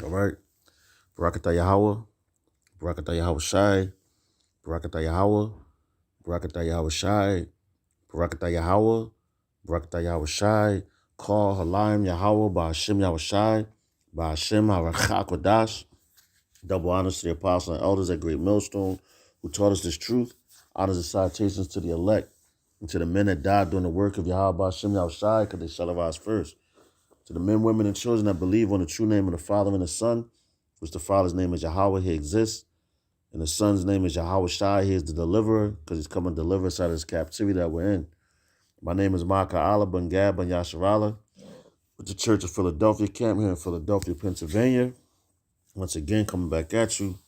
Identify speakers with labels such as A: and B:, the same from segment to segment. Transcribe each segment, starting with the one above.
A: All right. Barakatah Yahweh, Barakatah Yahweh Shai, Barakatah Yahweh, Barakatah Yahweh Shai, Barakatah Yahweh, Barakatah Yahweh Shai, Call Halayim Yahweh, Ba'ashem Yahweh Shai, Ba'ashem HaRachakodash. Double honors to the apostles and elders at Great Millstone who taught us this truth. Honors and salutations to the elect and to the men that died doing the work of Yahweh Ba'ashem Yahweh Shai because they shall arise first. To the men, women, and children that believe on the true name of the Father and the Son, which the Father's name is Yahweh, he exists. And the Son's name is Yahweh Shai. He is the deliverer because he's come to deliver us out of this captivity that we're in. My name is Maka Allah Ben Gab Ben Yasharala with the Church of Philadelphia camp here in Philadelphia, Pennsylvania. Once again, coming back at you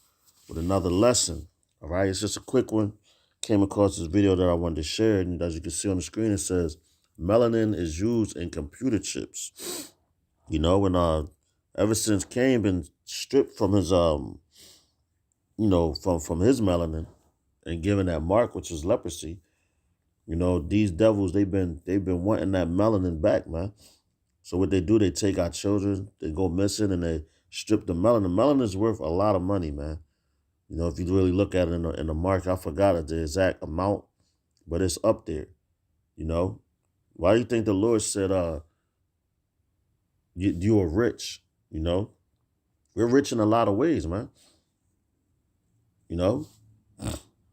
A: with another lesson. All right, it's just a quick one. Came across this video that I wanted to share. And as you can see on the screen, it says, melanin is used in computer chips. You know, and ever since Cain been stripped from his from his melanin and given that mark, which is leprosy, you know, these devils they've been wanting that melanin back, man. So what they do, they take our children, they go missing, and they strip the melanin. Melanin is worth a lot of money, man. You know, if you really look at it in the market, I forgot the exact amount, but it's up there. You know, why do you think the Lord said, you are rich? You know, we're rich in a lot of ways, man. You know,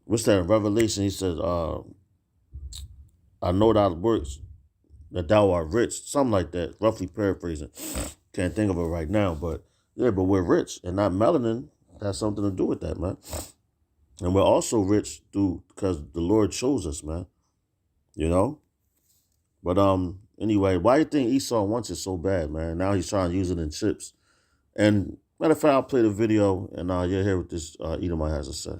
A: what's that in Revelation? He says, I know thy works, that thou art rich. Something like that, roughly paraphrasing. Can't think of it right now, but yeah, but we're rich. And that melanin has something to do with that, man. And we're also rich because the Lord chose us, man. You know? But anyway, why do you think Esau wants it so bad, man? Now he's trying to use it in chips. And matter of fact, I'll play the video and you'll hear what this Edomite has to say.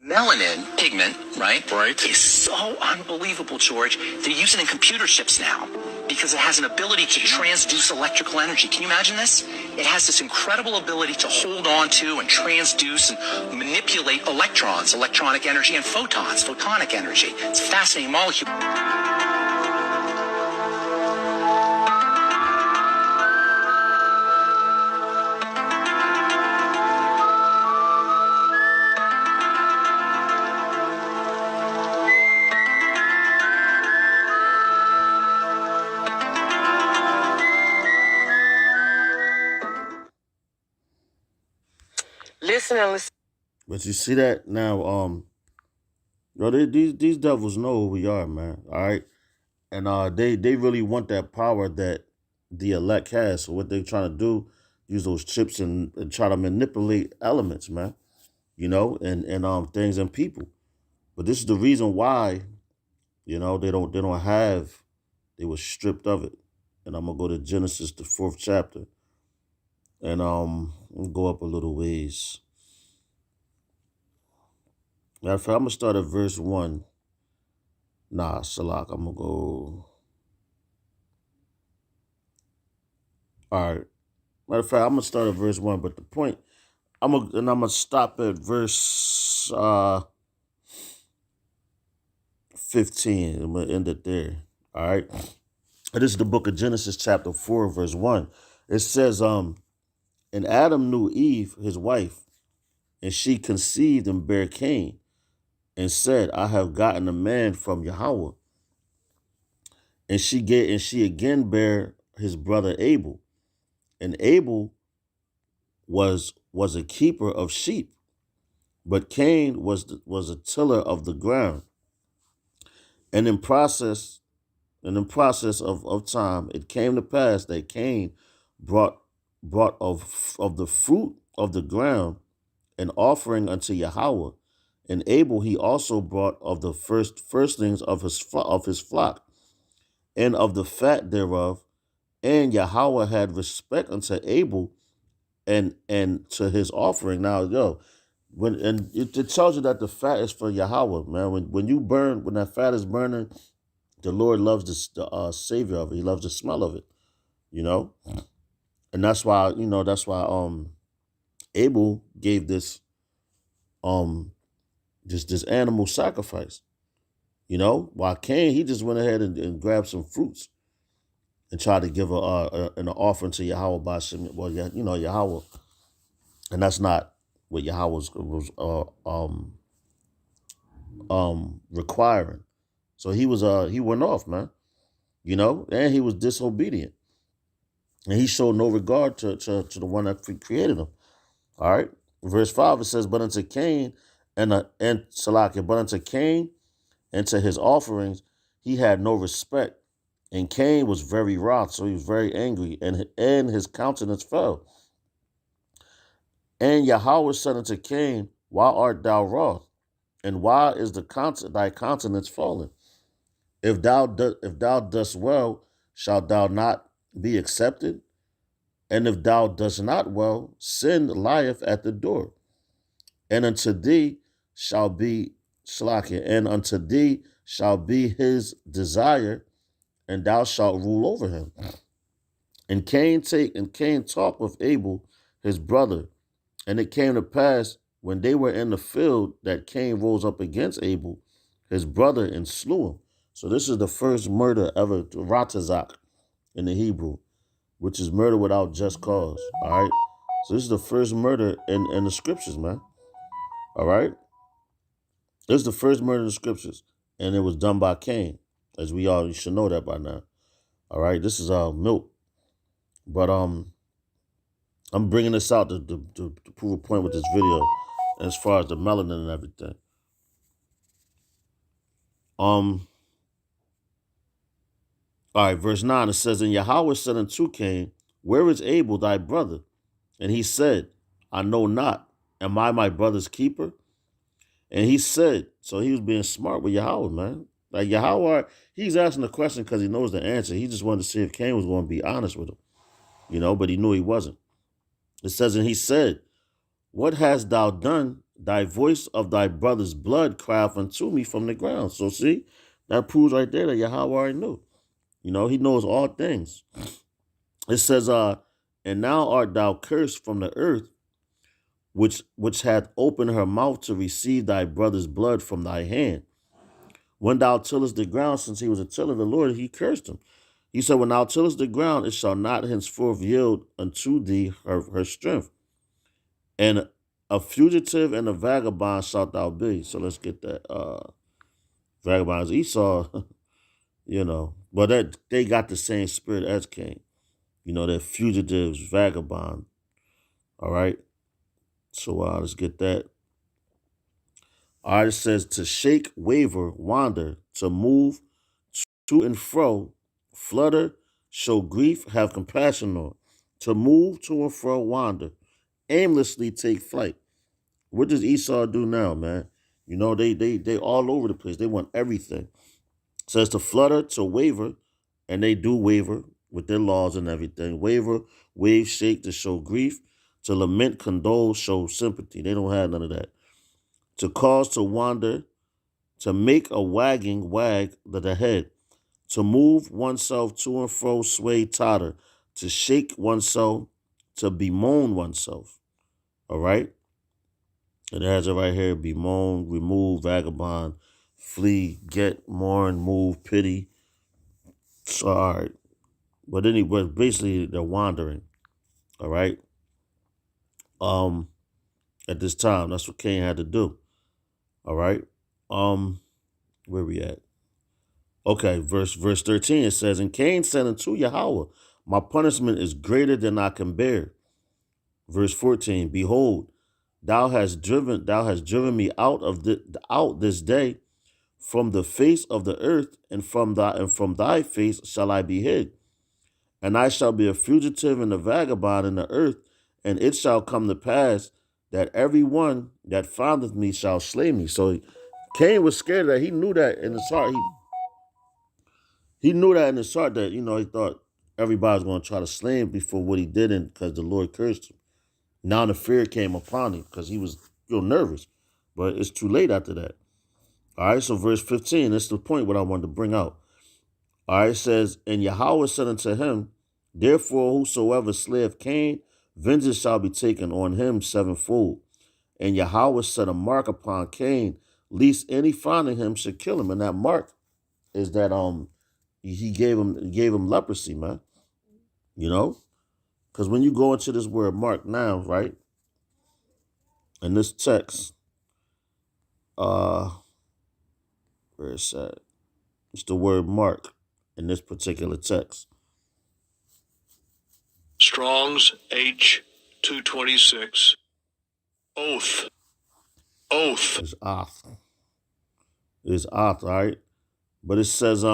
B: Melanin pigment, right, is so unbelievable, George. They're using it in computer chips now because it has an ability to transduce electrical energy. Can you imagine this? It has this incredible ability to hold on to and transduce and manipulate electrons, electronic energy, and photons, photonic energy. It's a fascinating molecule. Listen.
A: But you see that now, these devils know who we are, man. All right. And they really want that power that the elect has. So what they're trying to do, use those chips and try to manipulate elements, man. You know, and things and people. But this is the reason why, you know, they were stripped of it. And I'm gonna go to Genesis, the 4th chapter. And go up a little ways. Matter of fact, I'm gonna start at verse 1. Nah, Salak, I'm gonna go. All right. Matter of fact, I'm gonna start at verse 1, but the point, I'm gonna stop at verse 15. I'm gonna end it there. All right. This is the book of Genesis, chapter 4, verse 1. It says, and Adam knew Eve, his wife, and she conceived and bare Cain, and said, I have gotten a man from Yahweh. And she again bare his brother Abel. And Abel was a keeper of sheep, but Cain was a tiller of the ground. And in process of time, it came to pass that Cain brought of the fruit of the ground an offering unto Yahweh, and Abel he also brought of the firstlings of his flock, and of the fat thereof. And Yahweh had respect unto Abel and to his offering. Now, and it tells you that the fat is for Yahweh, man. When that fat is burning, the Lord loves the savior of it. He loves the smell of it, you know. And that's why Abel gave this this animal sacrifice, you know. While Cain, he just went ahead and grabbed some fruits, and tried to give an offering to Yahweh by Shem. Well, yeah, Yahweh, and that's not what Yahweh was requiring. So he went off, man. And he was disobedient, and he showed no regard to the one that created him. All right, verse 5, it says, "But unto Cain and Salakia, but unto Cain and to his offerings he had no respect, and Cain was very wroth, so he was very angry, and his countenance fell. And Yahweh said unto Cain, Why art thou wroth, and why is thy countenance fallen? If thou dost well, shalt thou not be accepted? And if thou dost not well, sin lieth at the door. And unto thee shall be Slakia, and unto thee shall be his desire, and thou shalt rule over him. And Cain talked with Abel, his brother. And it came to pass, when they were in the field, that Cain rose up against Abel, his brother, and slew him." So this is the first murder ever, ratazak in the Hebrew, which is murder without just cause. All right. So this is the first murder in the scriptures, man. All right. This is the first murder in the scriptures, and it was done by Cain, as you should know that by now. All right. This is milk, but I'm bringing this out to prove a point with this video, as far as the melanin and everything. All right, verse 9, it says, "And Yahweh said unto Cain, Where is Abel thy brother? And he said, I know not. Am I my brother's keeper? And he said," so he was being smart with Yahweh, man. Like Yahweh, he's asking the question because he knows the answer. He just wanted to see if Cain was going to be honest with him, but he knew he wasn't. It says, "And he said, What hast thou done? Thy voice of thy brother's blood crieth unto me from the ground." So see, that proves right there that Yahweh already knew. He knows all things. It says, "And now art thou cursed from the earth, which hath opened her mouth to receive thy brother's blood from thy hand. When thou tillest the ground," since he was a tiller of the Lord, he cursed him. He said, "When thou tillest the ground, it shall not henceforth yield unto thee her strength. And a fugitive and a vagabond shalt thou be." So let's get that. Vagabonds, Esau, but that they got the same spirit as Cain. They're fugitives, vagabond. All right. So let's get that. All right, it says, "To shake, waver, wander, to move to and fro, flutter, show grief, have compassion on, to move to and fro, wander, aimlessly take flight." What does Esau do now, man? They all over the place. They want everything. It says to flutter, to waver, and they do waver with their laws and everything. Waver, wave, shake, to show grief, to lament, condole, show sympathy. They don't have none of that. To cause to wander, to make a wagging wag the head, to move oneself to and fro, sway, totter, to shake oneself, to bemoan oneself. All right? And it has it right here: bemoan, remove, vagabond, flee, get, mourn, move, pity. So, all right. But anyway, basically they're wandering. All right. At this time, that's what Cain had to do. All right. Where we at? Okay, verse 13, it says, "And Cain said unto Yahweh, My punishment is greater than I can bear." Verse 14, "Behold, thou hast driven me out this day from the face of the earth, and from thy face shall I be hid. And I shall be a fugitive and a vagabond in the earth, and it shall come to pass that every one that findeth me shall slay me." So Cain was scared of that. He knew that in his heart. He knew that in his heart that, he thought everybody was going to try to slay him before what he did, and because the Lord cursed him. Now the fear came upon him because he was nervous. But it's too late after that. All right, so verse 15, that's the point what I wanted to bring out. All right, it says, "And Yahweh said unto him, Therefore whosoever slayeth Cain, vengeance shall be taken on him sevenfold. And Yahweh set a mark upon Cain, lest any finding him should kill him." And that mark is that he gave him leprosy, man. You know, because when you go into this word Mark now, right, in this text, uh, where is that? It's the word Mark in this particular text.
C: Strong's H226. Oath.
A: It's off. It's off, all right? But it says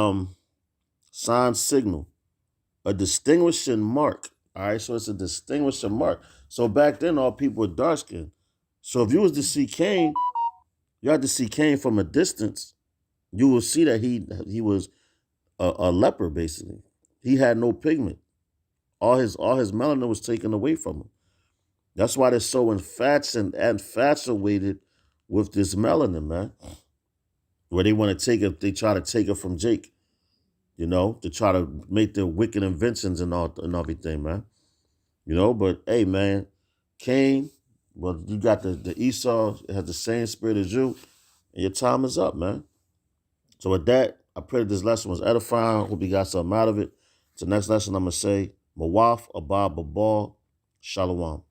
A: sign signal, a distinguishing mark. All right, so it's a distinguishing mark. So back then all people were dark skinned. So if you was to see Cain, you had to see Cain from a distance. You will see that he was a leper, basically. He had no pigment. All his melanin was taken away from him. That's why they're so infatuated with this melanin, man. Where they want to take it, they try to take it from Jake, to try to make their wicked inventions and all and everything, man. But hey, man, Cain, well, you got the Esau, it has the same spirit as you, and your time is up, man. So with that, I pray that this lesson was edifying. Hope you got something out of it. The next lesson I'm gonna say, Mawaf Abba Babal, Shalom.